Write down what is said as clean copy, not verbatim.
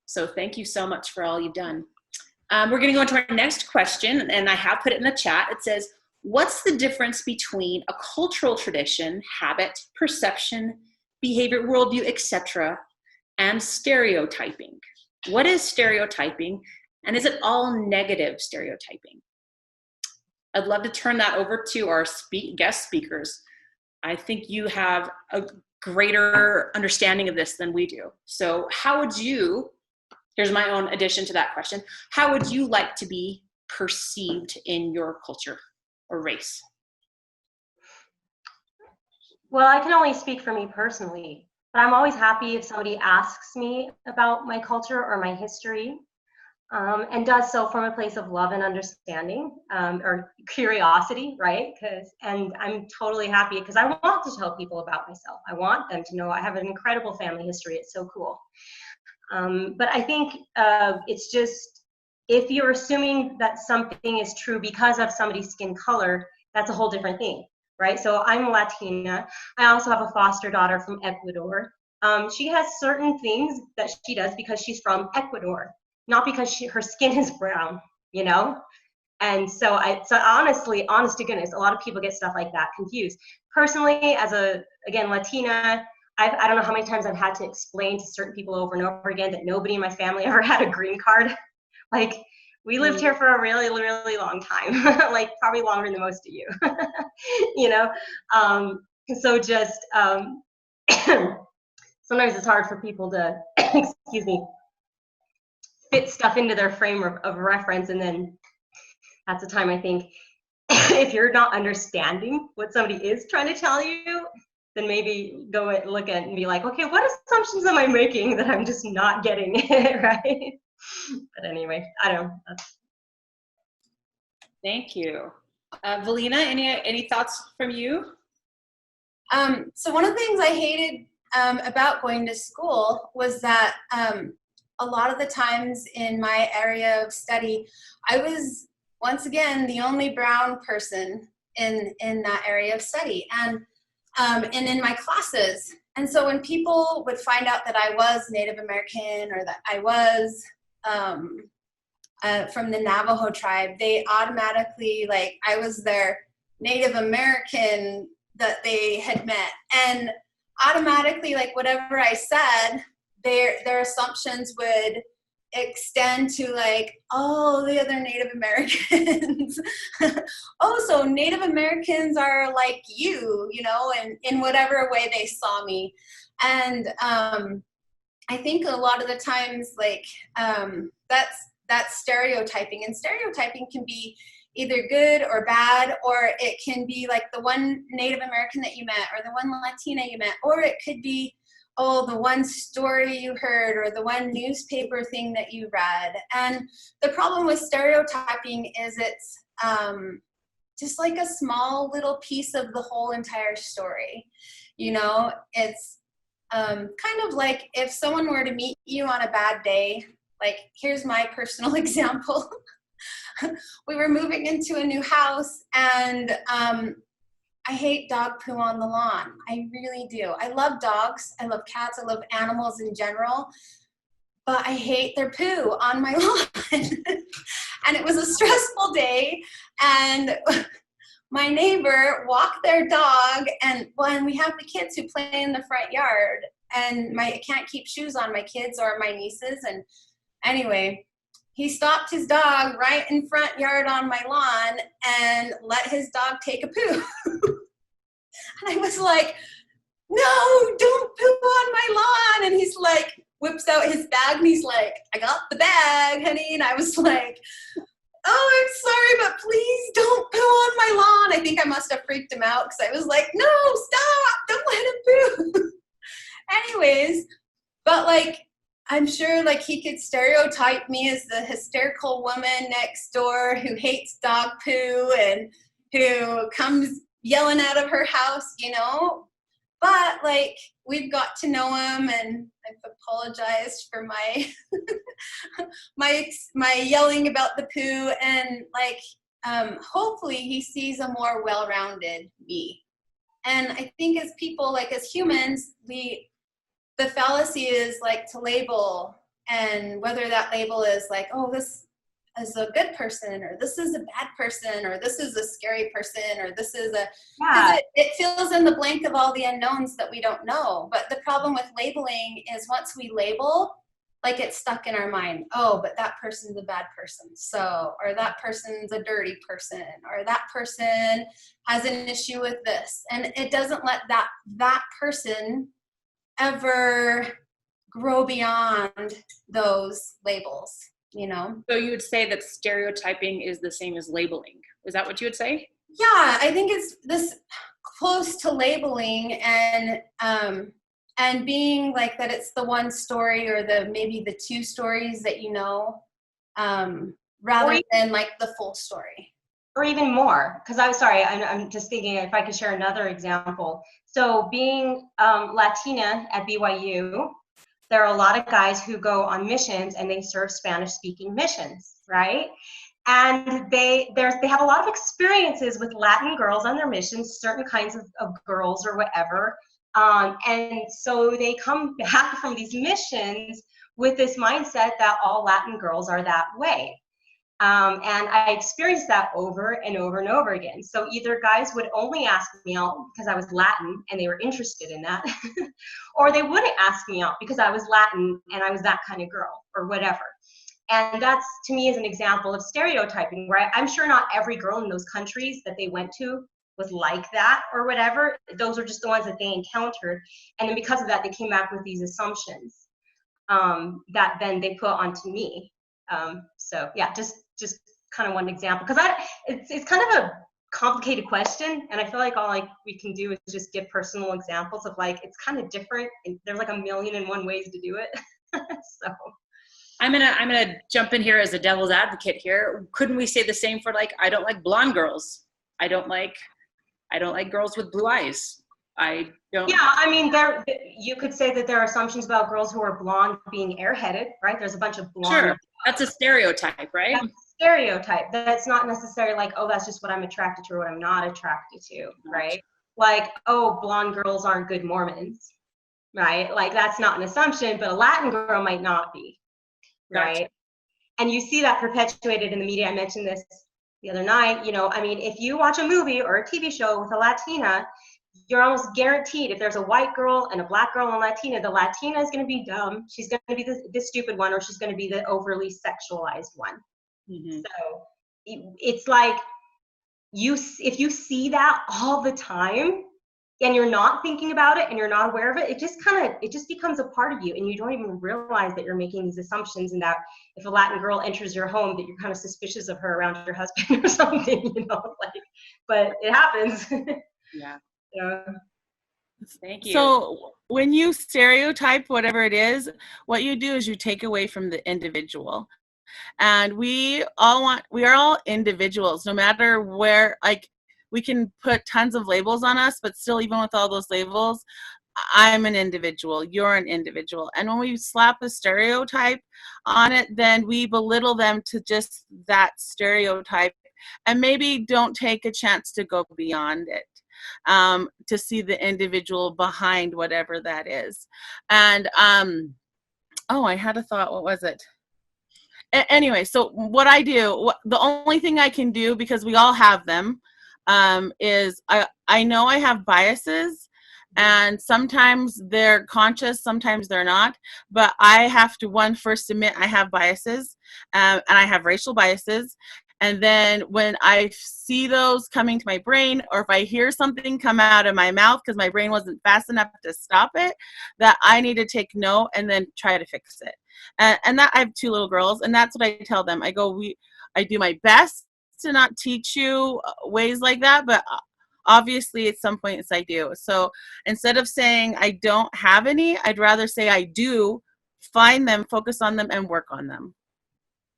So thank you so much for all you've done. We're going to go into our next question, and I have put it in the chat. It says, what's the difference between a cultural tradition, habit, perception, behavior, worldview, etc., and stereotyping? What is stereotyping, and is it all negative stereotyping? I'd love to turn that over to our guest speakers. I think you have a greater understanding of this than we do. So how would you, here's my own addition to that question, how would you like to be perceived in your culture or race? Well, I can only speak for me personally, but I'm always happy if somebody asks me about my culture or my history, and does so from a place of love and understanding, or curiosity, right? And I'm totally happy because I want to tell people about myself. I want them to know I have an incredible family history. It's so cool. But I think it's just, if you're assuming that something is true because of somebody's skin color, that's a whole different thing, right? So I'm Latina. I also have a foster daughter from Ecuador. She has certain things that she does because she's from Ecuador, not because her skin is brown, you know? And so honestly, honest to goodness, a lot of people get stuff like that confused. Personally, as again, Latina, I don't know how many times I've had to explain to certain people over and over again that nobody in my family ever had a green card. Like, we lived here for a really, really long time, like probably longer than most of you, you know? So just, sometimes it's hard for people to, excuse me, fit stuff into their frame of reference. And then that's the time I think, if you're not understanding what somebody is trying to tell you, then maybe go and look at and be like, okay, what assumptions am I making that I'm just not getting it, right? But anyway, I don't know. Thank you. Valina, any thoughts from you? So one of the things I hated about going to school was that a lot of the times in my area of study, I was, once again, the only brown person in that area of study, and in my classes. And so when people would find out that I was Native American, or that I was from the Navajo tribe, they automatically, like, I was their Native American that they had met. And automatically, like, whatever I said, their assumptions would extend to, like, oh, the other Native Americans. Oh, so Native Americans are like you know, and in whatever way they saw me. And I think a lot of the times, like, that's stereotyping, and stereotyping can be either good or bad, or it can be like the one Native American that you met, or the one Latina you met, or it could be, oh, the one story you heard, or the one newspaper thing that you read. And the problem with stereotyping is it's just like a small little piece of the whole entire story. You know, it's kind of like if someone were to meet you on a bad day, like, here's my personal example. We were moving into a new house, and I hate dog poo on the lawn. I really do. I love dogs. I love cats. I love animals in general. But I hate their poo on my lawn. And it was a stressful day. And my neighbor walked their dog. And when we have the kids who play in the front yard, and I can't keep shoes on my kids or my nieces. And anyway, he stopped his dog right in front yard on my lawn and let his dog take a poo. And I was like, no, don't poo on my lawn. And he's like, whips out his bag, and he's like, I got the bag, honey. And I was like, oh, I'm sorry, but please don't poo on my lawn. I think I must have freaked him out, because I was like, no, stop, don't let him poo. Anyways, but like, I'm sure like he could stereotype me as the hysterical woman next door who hates dog poo and who comes yelling out of her house, you know. But like, we've got to know him, and I've apologized for my my yelling about the poo, and like, hopefully he sees a more well-rounded me. And I think as people, like as humans, the fallacy is like to label and whether that label is like, oh, this is a good person, or this is a bad person, or this is a scary person, or this is a, Yeah. because it fills in the blank of all the unknowns that we don't know. But the problem with labeling is once we label, like it's stuck in our mind. Oh, but that person's a bad person. So, or that person's a dirty person, or that person has an issue with this. And it doesn't let that person ever grow beyond those labels, you know? So you would say that stereotyping is the same as labeling. Is that what you would say? Yeah, I think it's this close to labeling, and being like that it's the one story or the maybe the two stories that you know, rather than like the full story. Or even more, because I'm just thinking if I could share another example. So being Latina at BYU, there are a lot of guys who go on missions and they serve Spanish-speaking missions, right? And they have a lot of experiences with Latin girls on their missions, certain kinds of girls or whatever. And so they come back from these missions with this mindset that all Latin girls are that way. And I experienced that over and over and over again. So either guys would only ask me out because I was Latin and they were interested in that, or they wouldn't ask me out because I was Latin and I was that kind of girl or whatever. And that's, to me, is an example of stereotyping, right? I'm sure not every girl in those countries that they went to was like that or whatever. Those are just the ones that they encountered. And then because of that, they came back with these assumptions that then they put onto me. So yeah, just kind of one example, because it's kind of a complicated question, and I feel like all we can do is just give personal examples of like it's kind of different, and there's like a million and one ways to do it. So I'm gonna jump in here as a devil's advocate here. Couldn't we say the same for like, I don't like blonde girls. I don't like girls with blue eyes. I don't. Yeah, I mean, you could say that there are assumptions about girls who are blonde being airheaded, right? There's a bunch of blonde. Sure, that's a stereotype, right? That's a stereotype. That's not necessarily like, oh, that's just what I'm attracted to or what I'm not attracted to, right? Like, oh, blonde girls aren't good Mormons, right? Like, that's not an assumption, but a Latin girl might not be, right? Gotcha. And you see that perpetuated in the media. I mentioned this the other night. You know, I mean, if you watch a movie or a TV show with a Latina, you're almost guaranteed if there's a white girl and a black girl and Latina, the Latina is going to be dumb. She's going to be the stupid one, or she's going to be the overly sexualized one. Mm-hmm. So it's like if you see that all the time and you're not thinking about it and you're not aware of it, it just becomes a part of you, and you don't even realize that you're making these assumptions, and that if a Latin girl enters your home, that you're kind of suspicious of her around your husband or something, you know, like, but it happens. Yeah. Yeah. Thank you. So when you stereotype whatever it is, what you do is you take away from the individual. And we are all individuals, no matter where, like, we can put tons of labels on us, but still, even with all those labels, I'm an individual, you're an individual. And when we slap a stereotype on it, then we belittle them to just that stereotype and maybe don't take a chance to go beyond it. To see the individual behind whatever that is. And I had a thought. What was it? Anyway, so what I do, the only thing I can do, because we all have them, is I know I have biases, and sometimes they're conscious, sometimes they're not, but I have to first admit I have biases, and I have racial biases. And then when I see those coming to my brain, or if I hear something come out of my mouth because my brain wasn't fast enough to stop it, that I need to take note and then try to fix it. And that, I have 2 little girls, and that's what I tell them. I go, I do my best to not teach you ways like that, but obviously at some points I do. So instead of saying I don't have any, I'd rather say I do, find them, focus on them, and work on them.